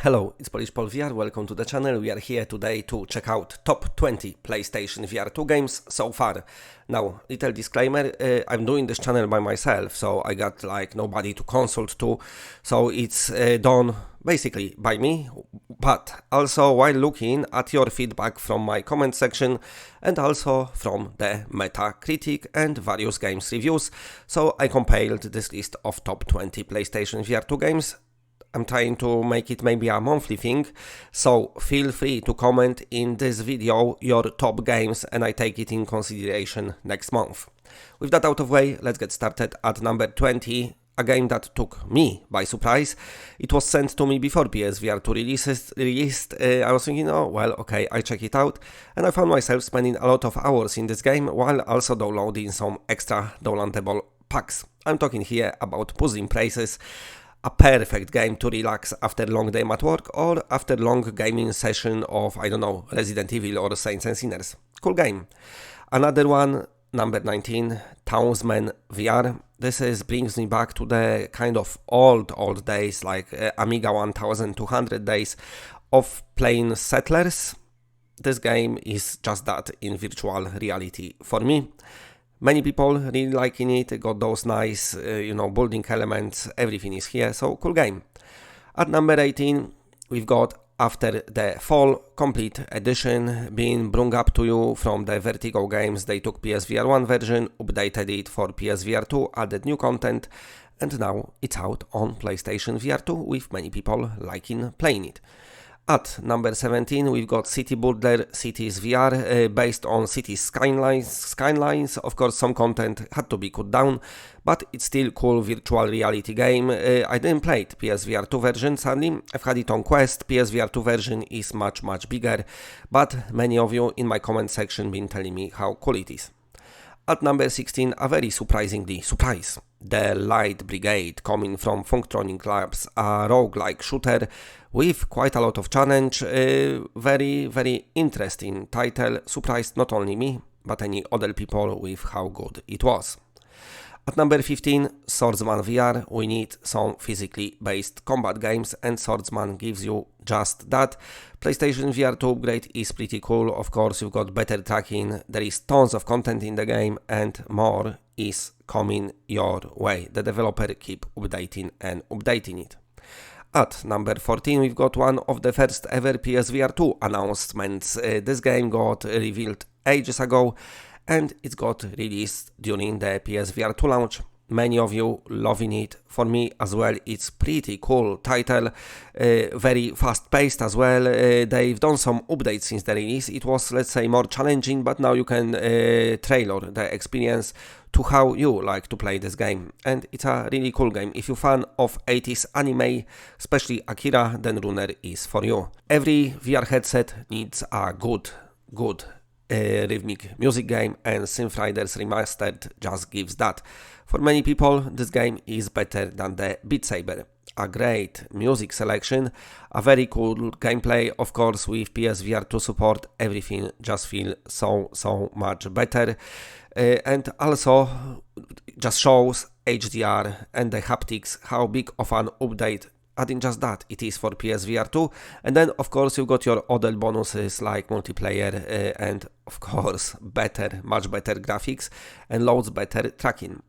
Hello, it's Polish Pol VR, welcome to the channel. We are here today to check out top 20 PlayStation VR2 games so far. Now, little disclaimer, I'm doing this channel by myself, so I got like nobody to consult to, so it's done basically by me, but also while looking at your feedback from my comment section and also from the Metacritic and various games reviews, so I compiled this list of top 20 PlayStation VR2 games. I'm trying to make it maybe a monthly thing, so feel free to comment in this video your top games and I take it in consideration next month. With that out of the way, let's get started at number 20, a game that took me by surprise. It was sent to me before PSVR2 released. I was thinking, oh well, okay, I check it out, and I found myself spending a lot of hours in this game while also downloading some extra downloadable packs. I'm talking here about Puzzling Places. A perfect game to relax after a long day at work or after a long gaming session of, I don't know, Resident Evil or Saints and Sinners. Cool game. Another one, number 19, TURISMO VR. This brings me back to the kind of old days, like Amiga 1200 days of playing Settlers. This game is just that in virtual reality for me. Many people really liking it, got those nice, building elements, everything is here, so cool game. At number 18, we've got After the Fall Complete Edition being brought up to you from the Vertigo Games. They took PSVR1 version, updated it for PSVR2, added new content, and now it's out on PlayStation VR2 with many people liking playing it. At number 17, we've got City Builder Cities VR, based on Cities Skylines. Of course, some content had to be cut down, but it's still cool virtual reality game. I didn't play it, PSVR2 version, sadly. I've had it on Quest. PSVR2 version is much bigger, but many of you in my comment section been telling me how cool it is. At number 16, a very surprise, the Light Brigade, coming from Funktronic Labs, a roguelike shooter with quite a lot of challenge, very interesting title, surprised not only me, but any other people with how good it was. At number 15, SWORDSMAN VR. We need some physically based combat games, and SWORDSMAN gives you just that. PlayStation VR2 upgrade is pretty cool. Of course, you've got better tracking, there is tons of content in the game, and more is coming your way. The developer keep updating it. At number 14, we've got one of the first ever PSVR2 announcements. This game got revealed ages ago, and it got released during the PSVR2 launch. Many of you loving it. For me as well, it's pretty cool title, very fast paced as well. They've done some updates since the release. It was, let's say, more challenging, but now you can tailor the experience to how you like to play this game, and it's a really cool game. If you're a fan of 80s anime, especially Akira, then Runner is for you. Every VR headset needs a good rhythmic music game, and Synth Riders Remastered just gives that. For many people, this game is better than the Beat Saber. A great music selection, a very cool gameplay, of course with PSVR2 support, everything just feels so much better. And also just shows HDR and the haptics, how big of an update, adding just that, it is for PSVR2. And then of course you got your other bonuses like multiplayer and of course much better graphics and loads better tracking.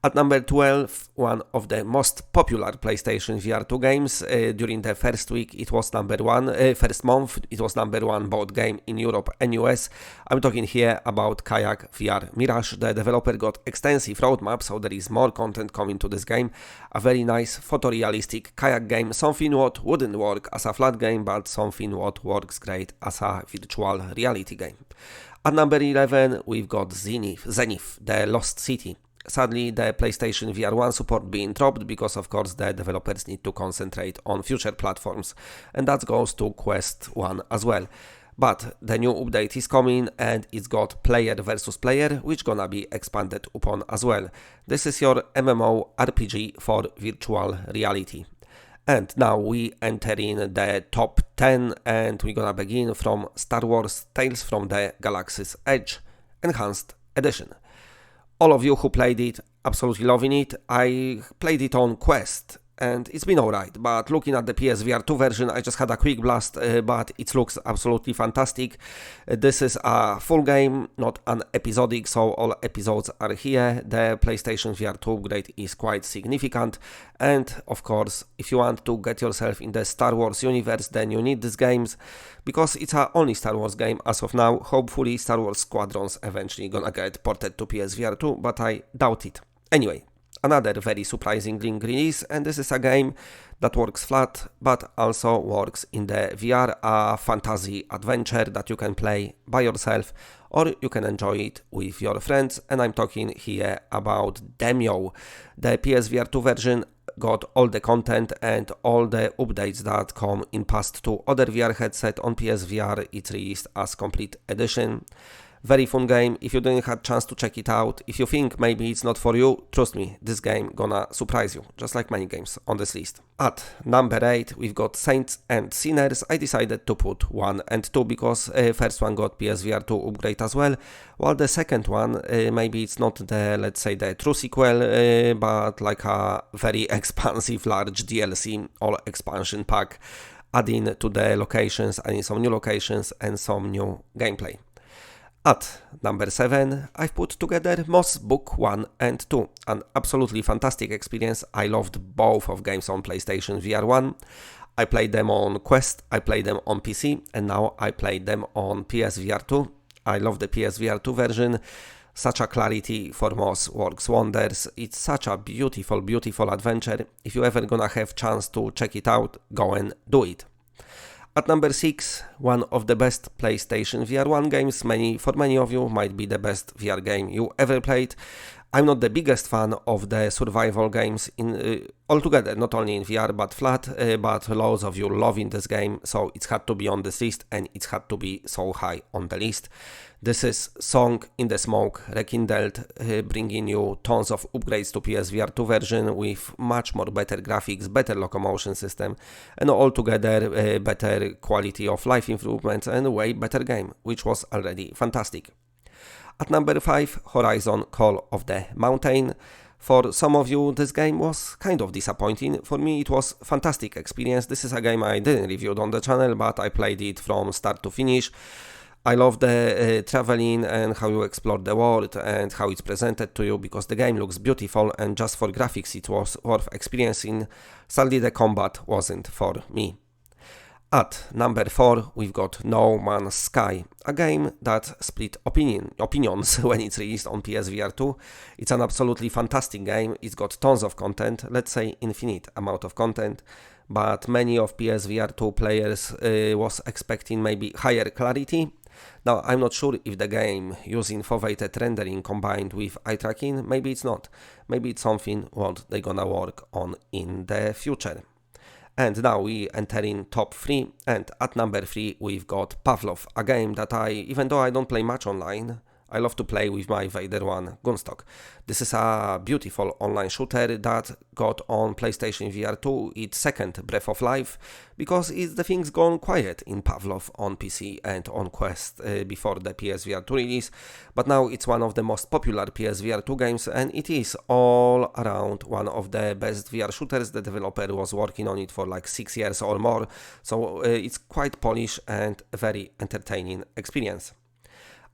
At number 12, one of the most popular PlayStation VR2 games. During the first week, it was first month, it was number one board game in Europe and US. I'm talking here about KAYAK VR MIRAGE. The developer got extensive roadmap, so there is more content coming to this game. A very nice photorealistic kayak game, something what wouldn't work as a flat game, but something what works great as a virtual reality game. At number 11, we've got ZENITH, the Lost City. Sadly, the PlayStation VR1 support being dropped because of course the developers need to concentrate on future platforms, and that goes to Quest 1 as well. But the new update is coming and it's got player versus player, which gonna be expanded upon as well. This is your MMO RPG for virtual reality. And now we enter in the top 10 and we're gonna begin from Star Wars Tales from the Galaxy's Edge Enhanced Edition. All of you who played it, absolutely loving it. I played it on Quest and it's been alright, but looking at the PSVR2 version, I just had a quick blast, but it looks absolutely fantastic. This is a full game, not an episodic, so all episodes are here. The PlayStation VR2 upgrade is quite significant, and of course, if you want to get yourself in the Star Wars universe, then you need these games, because it's a only Star Wars game as of now. Hopefully Star Wars Squadrons eventually gonna get ported to PSVR2, but I doubt it. Anyway, another very surprising release, and this is a game that works flat but also works in the VR, a fantasy adventure that you can play by yourself or you can enjoy it with your friends, and I'm talking here about Demio. The PSVR2 version got all the content and all the updates that come in past two other VR headset on PSVR. It's released as complete edition. Very fun game. If you didn't have chance to check it out, if you think maybe it's not for you, trust me, this game gonna surprise you, just like many games on this list. At number 8, we've got Saints and Sinners. I decided to put 1 and 2 because first one got PSVR2 upgrade as well, while the second one, maybe it's not the, let's say, the true sequel, but like a very expansive large DLC or expansion pack, adding to the locations, adding some new locations and some new gameplay. At number 7, I've put together Moss Book 1 and 2, an absolutely fantastic experience. I loved both of games on PlayStation VR1. I played them on Quest, I played them on PC, and now I played them on PSVR2. I love the PSVR2 version. Such a clarity for Moss works wonders. It's such a beautiful, beautiful adventure. If you ever gonna have chance to check it out, go and do it. At number 6, one of the best PlayStation VR1 games, for many of you might be the best VR game you ever played. I'm not the biggest fan of the survival games in altogether, not only in VR but flat, but loads of you loving this game, so it had to be on this list and it had to be so high on the list. This is Song in the Smoke Rekindled, bringing you tons of upgrades to PSVR2 version with much more better graphics, better locomotion system, and altogether better quality of life improvements and a way better game, which was already fantastic. At number 5, Horizon Call of the Mountain. For some of you, this game was kind of disappointing. For me, it was a fantastic experience. This is a game I didn't review on the channel, but I played it from start to finish. I love the traveling and how you explore the world and how it's presented to you, because the game looks beautiful and just for graphics it was worth experiencing. Sadly, the combat wasn't for me. At number 4, we've got No Man's Sky, a game that split opinions when it's released on PSVR2. It's an absolutely fantastic game. It's got tons of content, let's say infinite amount of content, but many of PSVR2 players was expecting maybe higher clarity. Now, I'm not sure if the game using foveated rendering combined with eye tracking, maybe it's not. Maybe it's something what they're gonna work on in the future. And now we enter in top 3, and at number 3 we've got Pavlov, a game that even though I don't play much online, I love to play with my Vader 1 gunstock. This is a beautiful online shooter that got on PlayStation VR2 its second breath of life, because the things gone quiet in Pavlov on PC and on Quest before the PSVR2 release, but now it's one of the most popular PSVR2 games, and it is all around one of the best VR shooters. The developer was working on it for like 6 years or more, so it's quite polished and a very entertaining experience.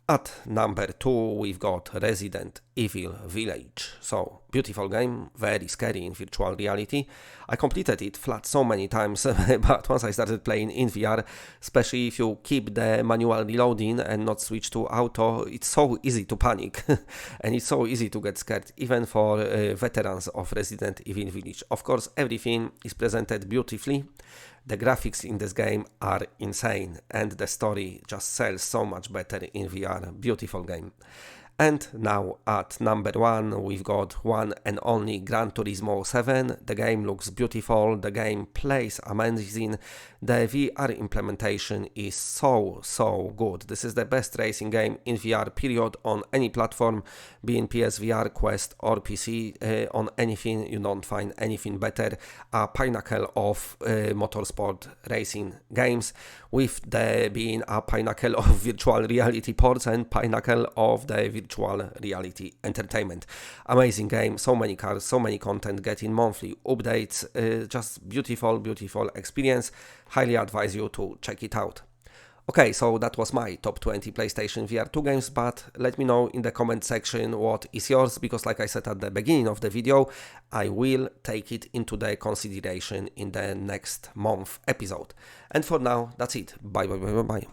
At number 2, we've got Resident Evil Village. So, beautiful game, very scary in virtual reality. I completed it flat so many times, but once I started playing in VR, especially if you keep the manual reloading and not switch to auto, it's so easy to panic and it's so easy to get scared, even for veterans of Resident Evil Village. Of course, everything is presented beautifully. The graphics in this game are insane and the story just sells so much better in VR. Beautiful game. And now at number 1 we've got one and only Gran Turismo 7. The game looks beautiful, the game plays amazing, the VR implementation is so good. This is the best racing game in VR period on any platform, be in PSVR, Quest or PC. On anything you don't find anything better. A pinnacle of motorsport racing games, with the being a pinnacle of virtual reality ports and pinnacle of the virtual virtual reality entertainment. Amazing game, so many cars, so many content, getting monthly updates, just beautiful experience. Highly advise you to check it out. Okay, so that was my top 20 PlayStation VR2 games, but let me know in the comment section what is yours, because like I said at the beginning of the video, I will take it into the consideration in the next month episode. And for now, that's it. Bye.